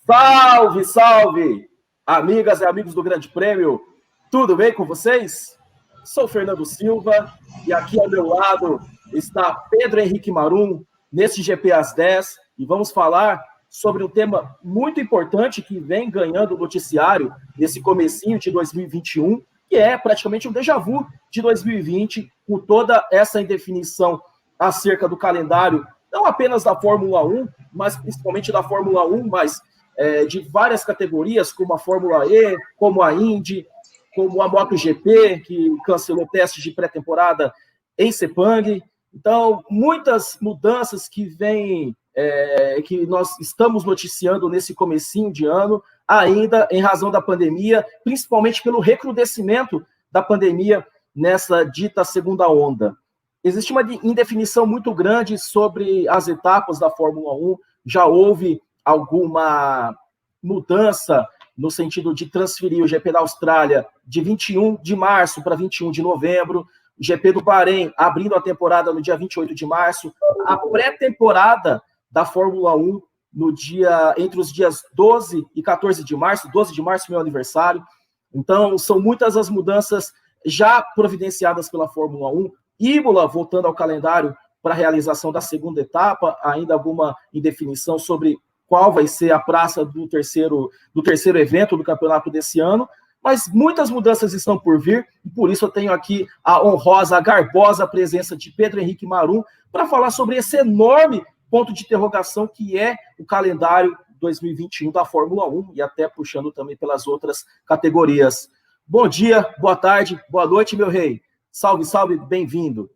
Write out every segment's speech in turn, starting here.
Salve, salve! Amigas e amigos do Grande Prêmio, tudo bem com vocês? Sou Fernando Silva e aqui ao meu lado está Pedro Henrique Marum, nesse GP às 10, e vamos falar sobre um tema muito importante que vem ganhando o noticiário nesse comecinho de 2021, que é praticamente um déjà vu de 2020, com toda essa indefinição acerca do calendário, não apenas da Fórmula 1, mas principalmente da Fórmula 1, mas de várias categorias, como a Fórmula E, como a Indy, como a MotoGP, que cancelou testes de pré-temporada em Sepang. Então, muitas mudanças que vêm, que nós estamos noticiando nesse comecinho de ano, ainda em razão da pandemia, principalmente pelo recrudescimento da pandemia nessa dita segunda onda. Existe uma indefinição muito grande sobre as etapas da Fórmula 1, já houve alguma mudança no sentido de transferir o GP da Austrália de 21 de março para 21 de novembro, o GP do Bahrein abrindo a temporada no dia 28 de março, a pré-temporada da Fórmula 1 entre os dias 12 e 14 de março, 12 de março, meu aniversário. Então, são muitas as mudanças já providenciadas pela Fórmula 1. Imola voltando ao calendário para a realização da segunda etapa, ainda alguma indefinição sobre qual vai ser a praça do terceiro evento do campeonato desse ano, mas muitas mudanças estão por vir, e por isso eu tenho aqui a honrosa, a garbosa presença de Pedro Henrique Marum para falar sobre esse enorme ponto de interrogação que é o calendário 2021 da Fórmula 1, e até puxando também pelas outras categorias. Bom dia, boa tarde, boa noite, meu rei. Salve, salve, bem-vindo.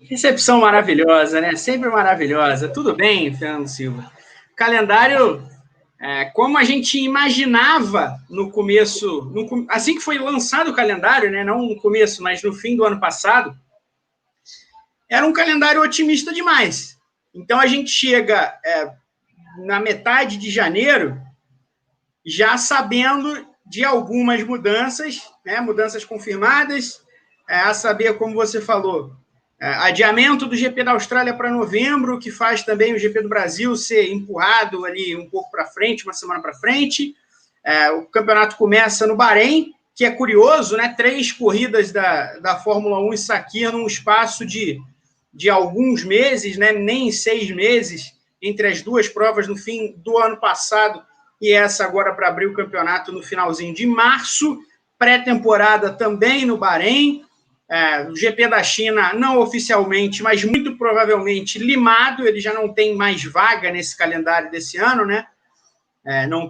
Recepção maravilhosa, né? Sempre maravilhosa. Tudo bem, Fernando Silva? Calendário, como a gente imaginava no começo, assim que foi lançado o calendário, né? Não no começo, mas no fim do ano passado, era um calendário otimista demais. Então a gente chega na metade de janeiro já sabendo de algumas mudanças, né? Mudanças confirmadas, a saber, como você falou, adiamento do GP da Austrália para novembro, que faz também o GP do Brasil ser empurrado ali um pouco para frente, uma semana para frente. O campeonato começa no Bahrein, que é curioso, né? 3 corridas da Fórmula 1 em Sakir num espaço de alguns meses, né? Nem 6 meses, entre as duas provas no fim do ano passado e essa agora para abrir o campeonato no finalzinho de março. Pré-temporada também no Bahrein. O GP da China, não oficialmente, mas muito provavelmente limado, ele já não tem mais vaga nesse calendário desse ano, né?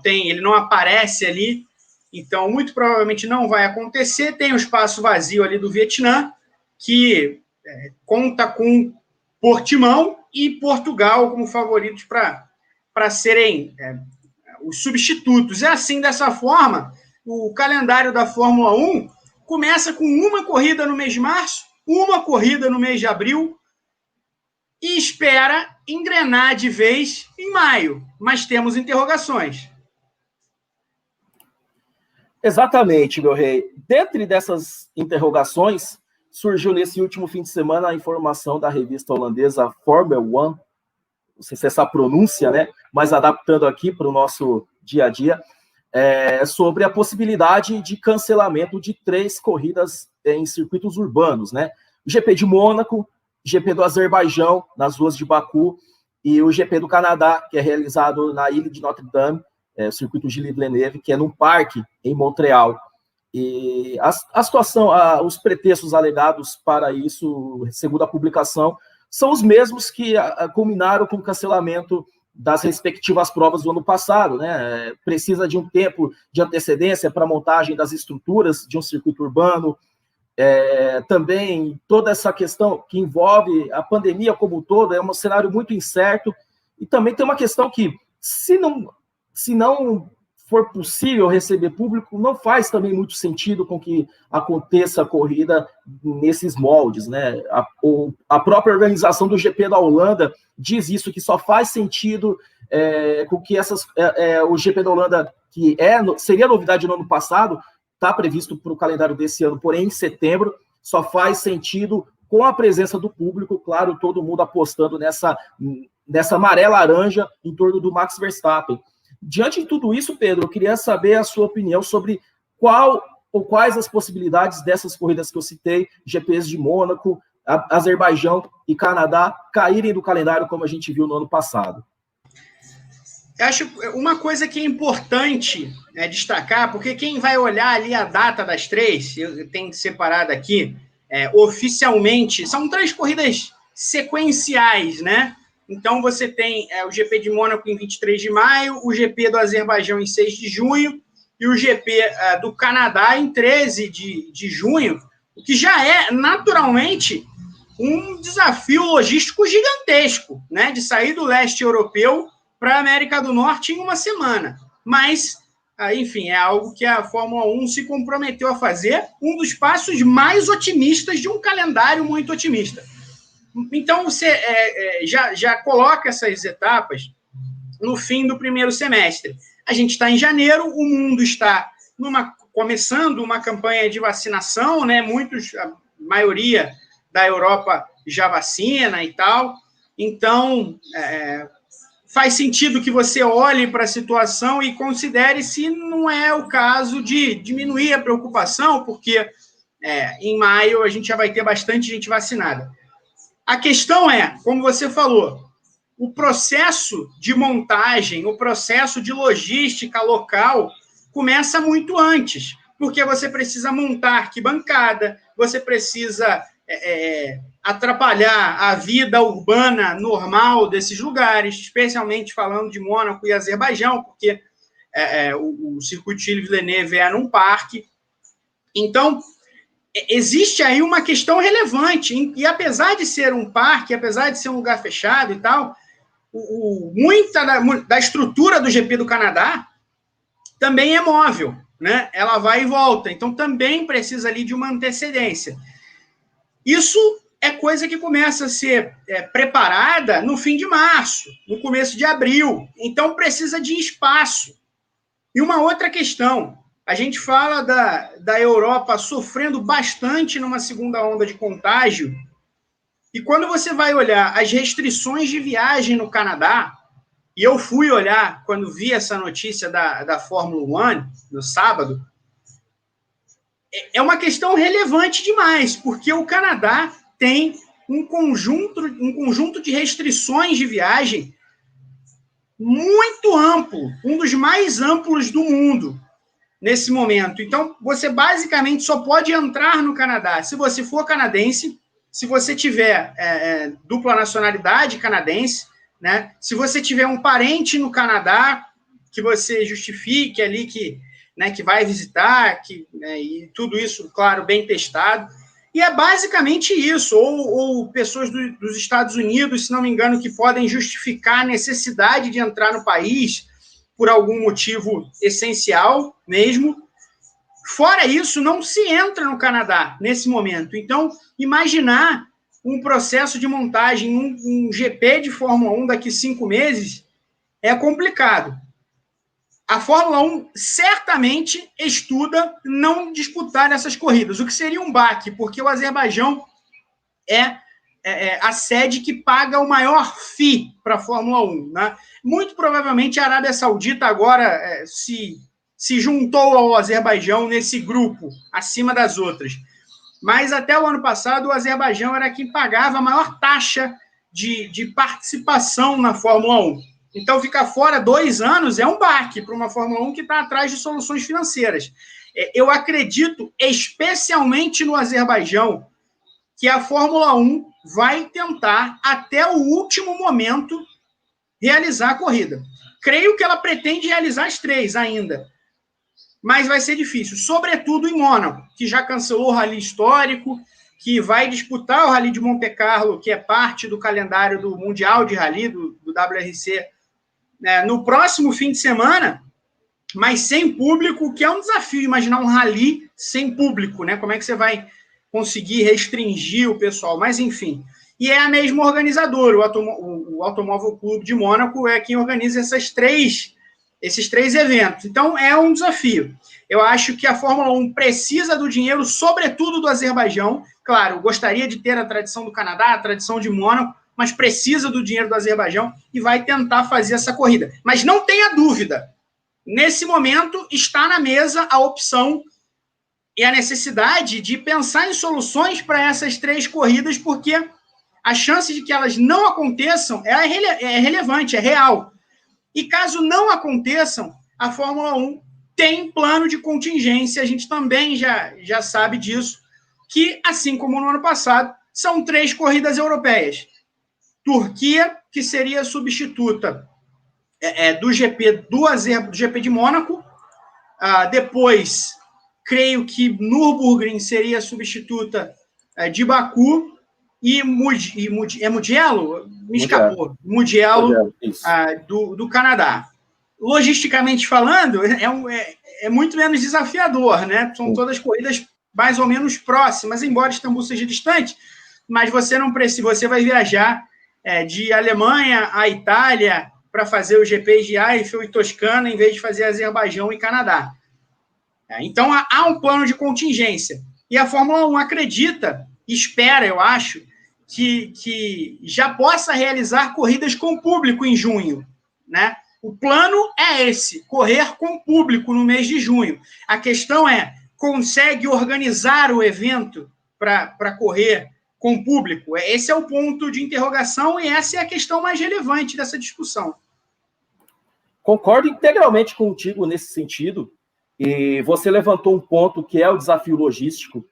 Ele não aparece ali, então muito provavelmente não vai acontecer. Tem o espaço vazio ali do Vietnã, que conta com Portimão e Portugal como favoritos para serem os substitutos. É assim, dessa forma, o calendário da Fórmula 1 começa com uma corrida no mês de março, uma corrida no mês de abril e espera engrenar de vez em maio. Mas temos interrogações. Exatamente, meu rei. Dentre dessas interrogações, surgiu nesse último fim de semana a informação da revista holandesa Formula One, não sei se é essa pronúncia, né? Mas adaptando aqui para o nosso dia a dia, sobre a possibilidade de cancelamento de 3 corridas em circuitos urbanos, né? O GP de Mônaco, o GP do Azerbaijão, nas ruas de Baku, e o GP do Canadá, que é realizado na ilha de Notre Dame, o circuito Gilles Villeneuve, que é num parque em Montreal. E a situação, os pretextos alegados para isso, segundo a publicação, são os mesmos que culminaram com o cancelamento das respectivas provas do ano passado, né? Precisa de um tempo de antecedência para a montagem das estruturas de um circuito urbano, também toda essa questão que envolve a pandemia como um todo, é um cenário muito incerto, e também tem uma questão que, se não for possível receber público, não faz também muito sentido com que aconteça a corrida nesses moldes, né? A própria organização do GP da Holanda diz isso, que só faz sentido com que o GP da Holanda, que seria novidade no ano passado, está previsto para o calendário desse ano, porém em setembro, só faz sentido com a presença do público, claro, todo mundo apostando dessa maré laranja em torno do Max Verstappen. Diante de tudo isso, Pedro, eu queria saber a sua opinião sobre quais as possibilidades dessas corridas que eu citei, GPs de Mônaco, Azerbaijão e Canadá, caírem do calendário como a gente viu no ano passado. Eu acho uma coisa que é importante destacar, porque quem vai olhar ali a data das três, eu tenho separado aqui, oficialmente, são 3 corridas sequenciais, né? Então, você tem o GP de Mônaco em 23 de maio, o GP do Azerbaijão em 6 de junho e o GP do Canadá em 13 de junho, o que já é, naturalmente, um desafio logístico gigantesco, né? De sair do leste europeu para a América do Norte em uma semana. Mas, enfim, é algo que a Fórmula 1 se comprometeu a fazer, um dos passos mais otimistas de um calendário muito otimista. Então, você já coloca essas etapas no fim do primeiro semestre. A gente está em janeiro, o mundo está começando uma campanha de vacinação, né? A maioria da Europa já vacina e tal. Então, faz sentido que você olhe para a situação e considere se não é o caso de diminuir a preocupação, porque em maio a gente já vai ter bastante gente vacinada. A questão é, como você falou, o processo de montagem, o processo de logística local começa muito antes, porque você precisa montar arquibancada, você precisa atrapalhar a vida urbana normal desses lugares, especialmente falando de Mônaco e Azerbaijão, porque o circuito Gilles-Villeneuve é num parque. Então, existe aí uma questão relevante, e apesar de ser um parque, apesar de ser um lugar fechado e tal, muita da estrutura do GP do Canadá também é móvel, né? Ela vai e volta, então também precisa ali de uma antecedência. Isso é coisa que começa a ser preparada no fim de março, no começo de abril. Então, precisa de espaço. E uma outra questão, a gente fala da Europa sofrendo bastante numa segunda onda de contágio, e quando você vai olhar as restrições de viagem no Canadá, e eu fui olhar quando vi essa notícia da Fórmula 1 no sábado, é uma questão relevante demais, porque o Canadá tem um conjunto de restrições de viagem muito amplo, um dos mais amplos do mundo nesse momento. Então, você basicamente só pode entrar no Canadá se você for canadense, se você tiver dupla nacionalidade canadense, né? Se você tiver um parente no Canadá, que você justifique ali que vai visitar, e tudo isso, claro, bem testado. E é basicamente isso, ou pessoas dos Estados Unidos, se não me engano, que podem justificar a necessidade de entrar no país por algum motivo essencial mesmo. Fora isso, não se entra no Canadá nesse momento. Então, imaginar um processo de montagem, um GP de Fórmula 1 daqui 5 meses, é complicado. A Fórmula 1 certamente estuda não disputar essas corridas, o que seria um baque, porque o Azerbaijão é a sede que paga o maior FII para a Fórmula 1. Né? Muito provavelmente a Arábia Saudita agora se juntou ao Azerbaijão nesse grupo, acima das outras. Mas até o ano passado, o Azerbaijão era quem pagava a maior taxa de participação na Fórmula 1. Então, ficar fora 2 anos é um baque para uma Fórmula 1 que está atrás de soluções financeiras. Eu acredito, especialmente no Azerbaijão, que a Fórmula 1 vai tentar, até o último momento, realizar a corrida. Creio que ela pretende realizar as 3 ainda, mas vai ser difícil, sobretudo em Mônaco, que já cancelou o Rally histórico, que vai disputar o Rally de Monte Carlo, que é parte do calendário do Mundial de Rally, do WRC, no próximo fim de semana, mas sem público, que é um desafio, imaginar um rally sem público, né? Como é que você vai conseguir restringir o pessoal? Mas, enfim. E é a mesma organizadora, o Automóvel Clube de Mônaco é quem organiza esses três eventos. Então, é um desafio. Eu acho que a Fórmula 1 precisa do dinheiro, sobretudo do Azerbaijão. Claro, gostaria de ter a tradição do Canadá, a tradição de Mônaco, mas precisa do dinheiro do Azerbaijão e vai tentar fazer essa corrida. Mas não tenha dúvida, nesse momento está na mesa a opção e a necessidade de pensar em soluções para essas 3 corridas, porque a chance de que elas não aconteçam é relevante, é real. E caso não aconteçam, a Fórmula 1 tem plano de contingência, a gente também já sabe disso, que, assim como no ano passado, são 3 corridas europeias. Turquia, que seria substituta do GP do GP de Mônaco, depois, creio que Nürburgring seria substituta de Baku, e Mugello? Me escapou. Mugello do Canadá. Logisticamente falando, é muito menos desafiador, né? São todas corridas mais ou menos próximas, embora Istambul seja distante, mas você não precisa, você vai viajar de Alemanha a Itália para fazer o GP de Eifel e Toscana, em vez de fazer Azerbaijão e Canadá. Então, há um plano de contingência. E a Fórmula 1 acredita, espera, eu acho, que já possa realizar corridas com público em junho, né? O plano é esse, correr com público no mês de junho. A questão é, consegue organizar o evento para correr com público? Esse é o ponto de interrogação e essa é a questão mais relevante dessa discussão. Concordo integralmente contigo nesse sentido, e você levantou um ponto que é o desafio logístico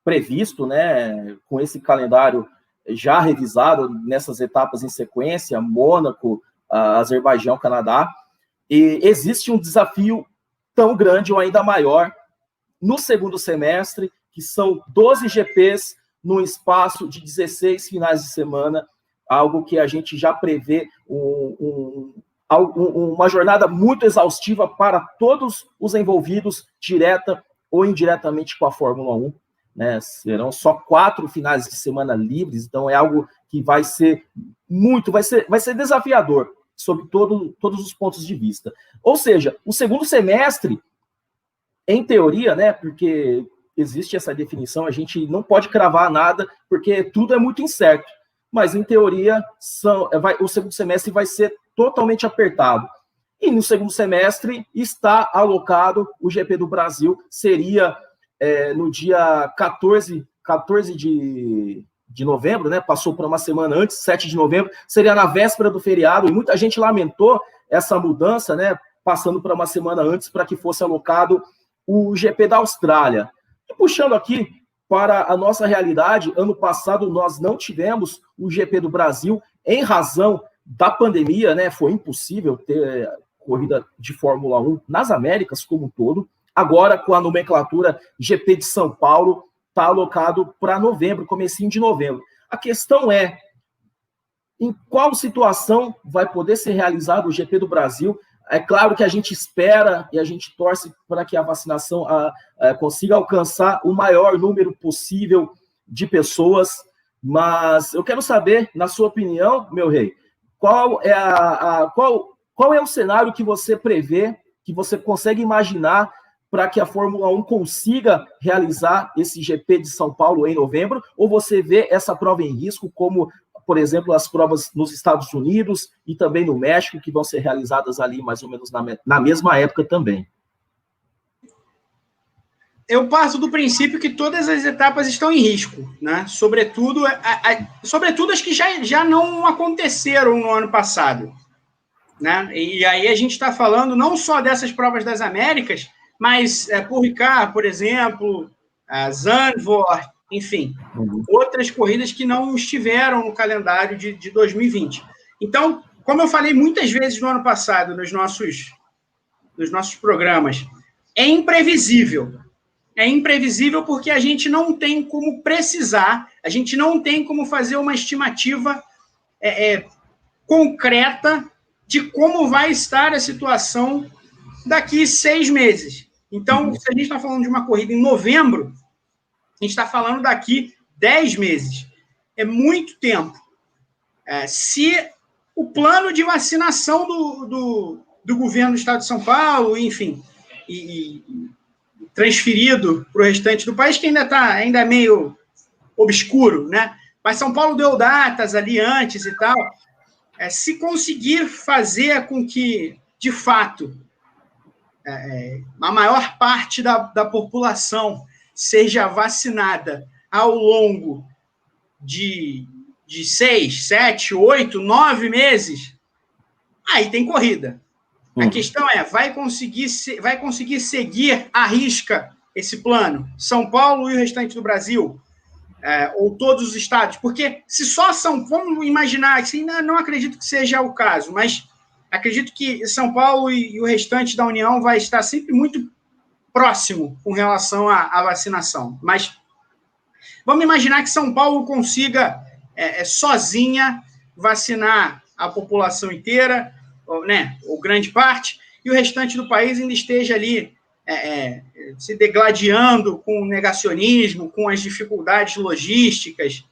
previsto, né, com esse calendário já revisado nessas etapas em sequência, Mônaco, Azerbaijão, Canadá, e existe um desafio tão grande ou ainda maior no segundo semestre, que são 12 GPs num espaço de 16 finais de semana, algo que a gente já prevê uma jornada muito exaustiva para todos os envolvidos, direta ou indiretamente com a Fórmula 1. Né? Serão só 4 finais de semana livres, então é algo que vai ser desafiador sob todos os pontos de vista. Ou seja, o segundo semestre, em teoria, né, porque existe essa definição, a gente não pode cravar nada, porque tudo é muito incerto, mas em teoria o segundo semestre vai ser totalmente apertado. E no segundo semestre está alocado o GP do Brasil, seria no dia 14 de novembro, né? Passou por uma semana antes, 7 de novembro, seria na véspera do feriado, e muita gente lamentou essa mudança, né? Passando para uma semana antes, para que fosse alocado o GP da Austrália. E puxando aqui para a nossa realidade, ano passado nós não tivemos o GP do Brasil em razão da pandemia, né? Foi impossível ter corrida de Fórmula 1 nas Américas como um todo. Agora, com a nomenclatura GP de São Paulo, está alocado para novembro, comecinho de novembro. A questão é, em qual situação vai poder ser realizado o GP do Brasil? É claro que a gente espera e a gente torce para que a vacinação consiga alcançar o maior número possível de pessoas, mas eu quero saber, na sua opinião, meu rei, qual é o cenário que você prevê, que você consegue imaginar para que a Fórmula 1 consiga realizar esse GP de São Paulo em novembro, ou você vê essa prova em risco, como, por exemplo, as provas nos Estados Unidos e também no México, que vão ser realizadas ali mais ou menos na mesma época também? Eu parto do princípio que todas as etapas estão em risco, né? Sobretudo as que já não aconteceram no ano passado, né? E aí a gente está falando não só dessas provas das Américas, mas Paul Ricard, por exemplo, Zandvoort, enfim, outras corridas que não estiveram no calendário de 2020. Então, como eu falei muitas vezes no ano passado, nos nossos programas, é imprevisível. É imprevisível porque a gente não tem como precisar, a gente não tem como fazer uma estimativa concreta de como vai estar a situação daqui 6 meses. Então, se a gente está falando de uma corrida em novembro, a gente está falando daqui 10 meses. É muito tempo. Se o plano de vacinação do governo do Estado de São Paulo, enfim, e transferido para o restante do país, que ainda é meio obscuro, né? Mas São Paulo deu datas ali antes e tal. Se conseguir fazer com que, de fato, a maior parte da população seja vacinada ao longo de 6, 7, 8, 9 meses, aí tem corrida. A questão vai conseguir seguir à risca esse plano? São Paulo e o restante do Brasil? Ou todos os estados? Porque se só vamos imaginar, assim, não acredito que seja o caso, mas acredito que São Paulo e o restante da União vai estar sempre muito próximo com relação à vacinação. Mas vamos imaginar que São Paulo consiga sozinha vacinar a população inteira, ou grande parte, e o restante do país ainda esteja ali se degladiando com o negacionismo, com as dificuldades logísticas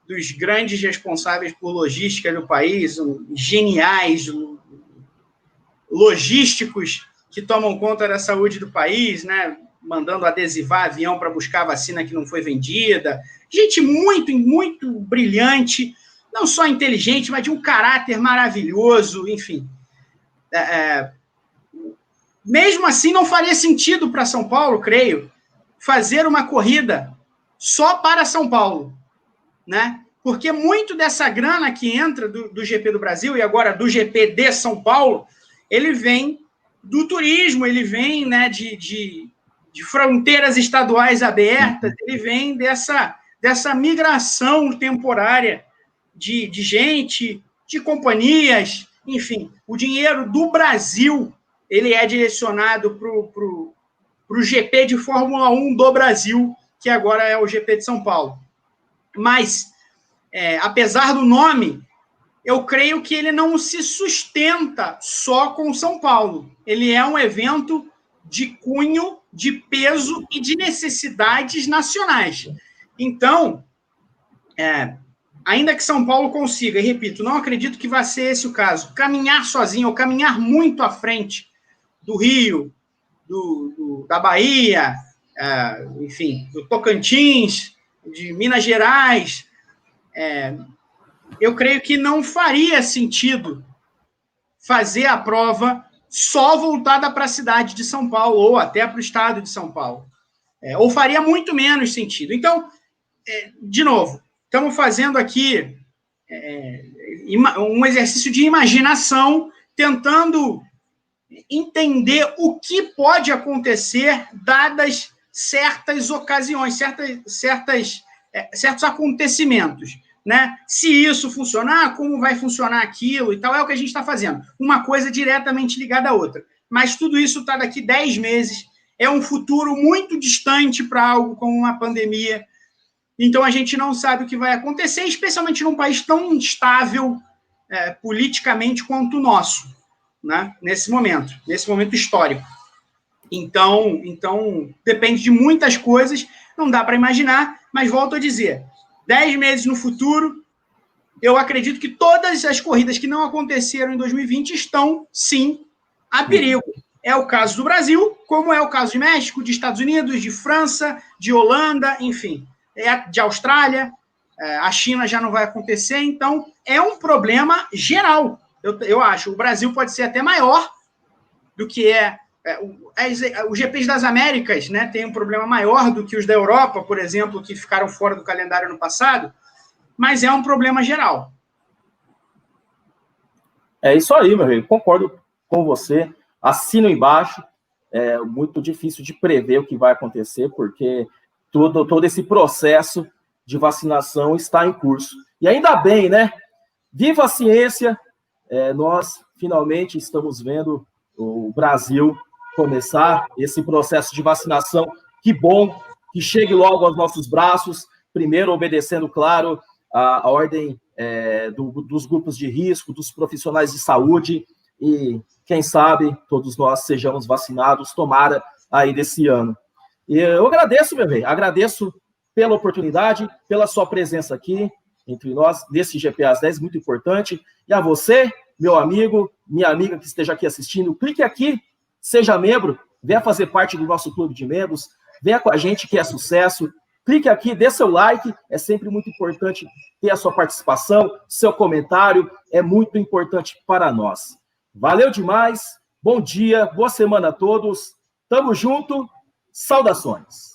dos grandes responsáveis por logística do país, geniais logísticos que tomam conta da saúde do país, né? Mandando adesivar avião para buscar a vacina que não foi vendida. Gente muito, muito brilhante, não só inteligente, mas de um caráter maravilhoso, enfim. Mesmo assim, não faria sentido para São Paulo, creio, fazer uma corrida só para São Paulo, né? Porque muito dessa grana que entra do GP do Brasil e agora do GP de São Paulo, ele vem do turismo, ele vem, né, de fronteiras estaduais abertas, ele vem dessa migração temporária de gente, de companhias, enfim, o dinheiro do Brasil, ele é direcionado para o GP de Fórmula 1 do Brasil, que agora é o GP de São Paulo. Mas, apesar do nome, eu creio que ele não se sustenta só com São Paulo. Ele é um evento de cunho, de peso e de necessidades nacionais. Então, ainda que São Paulo consiga, e repito, não acredito que vai ser esse o caso, caminhar sozinho ou caminhar muito à frente do Rio, da Bahia, enfim, do Tocantins, de Minas Gerais, eu creio que não faria sentido fazer a prova só voltada para a cidade de São Paulo ou até para o estado de São Paulo. Ou faria muito menos sentido. Então, de novo, estamos fazendo aqui um exercício de imaginação, tentando entender o que pode acontecer dadas certas ocasiões, certos acontecimentos, né? Se isso funcionar, como vai funcionar aquilo e tal, é o que a gente está fazendo. Uma coisa diretamente ligada à outra. Mas tudo isso está daqui 10 meses, é um futuro muito distante para algo como uma pandemia. Então, a gente não sabe o que vai acontecer, especialmente num país tão instável politicamente quanto o nosso, né? Nesse momento histórico. Então, depende de muitas coisas, não dá para imaginar, mas volto a dizer, 10 meses no futuro, eu acredito que todas as corridas que não aconteceram em 2020 estão, sim, a perigo. É o caso do Brasil, como é o caso de México, de Estados Unidos, de França, de Holanda, enfim, de Austrália, a China já não vai acontecer, então é um problema geral. Eu acho, o Brasil pode ser até maior do que os GPs das Américas, né, tem um problema maior do que os da Europa, por exemplo, que ficaram fora do calendário no passado, mas é um problema geral. É isso aí, meu rei, concordo com você, assino embaixo, é muito difícil de prever o que vai acontecer, porque todo esse processo de vacinação está em curso. E ainda bem, né? Viva a ciência! Nós finalmente estamos vendo o Brasil começar esse processo de vacinação. Que bom que chegue logo aos nossos braços, primeiro obedecendo, claro, a ordem dos grupos de risco, dos profissionais de saúde, e quem sabe todos nós sejamos vacinados, tomara aí desse ano. E eu agradeço, meu bem, agradeço pela oportunidade, pela sua presença aqui entre nós, desse GP às 10, muito importante. E a você, meu amigo, minha amiga que esteja aqui assistindo, clique aqui, seja membro, venha fazer parte do nosso clube de membros, venha com a gente que é sucesso, clique aqui, dê seu like, é sempre muito importante ter a sua participação, seu comentário, é muito importante para nós. Valeu demais, bom dia, boa semana a todos, tamo junto, saudações!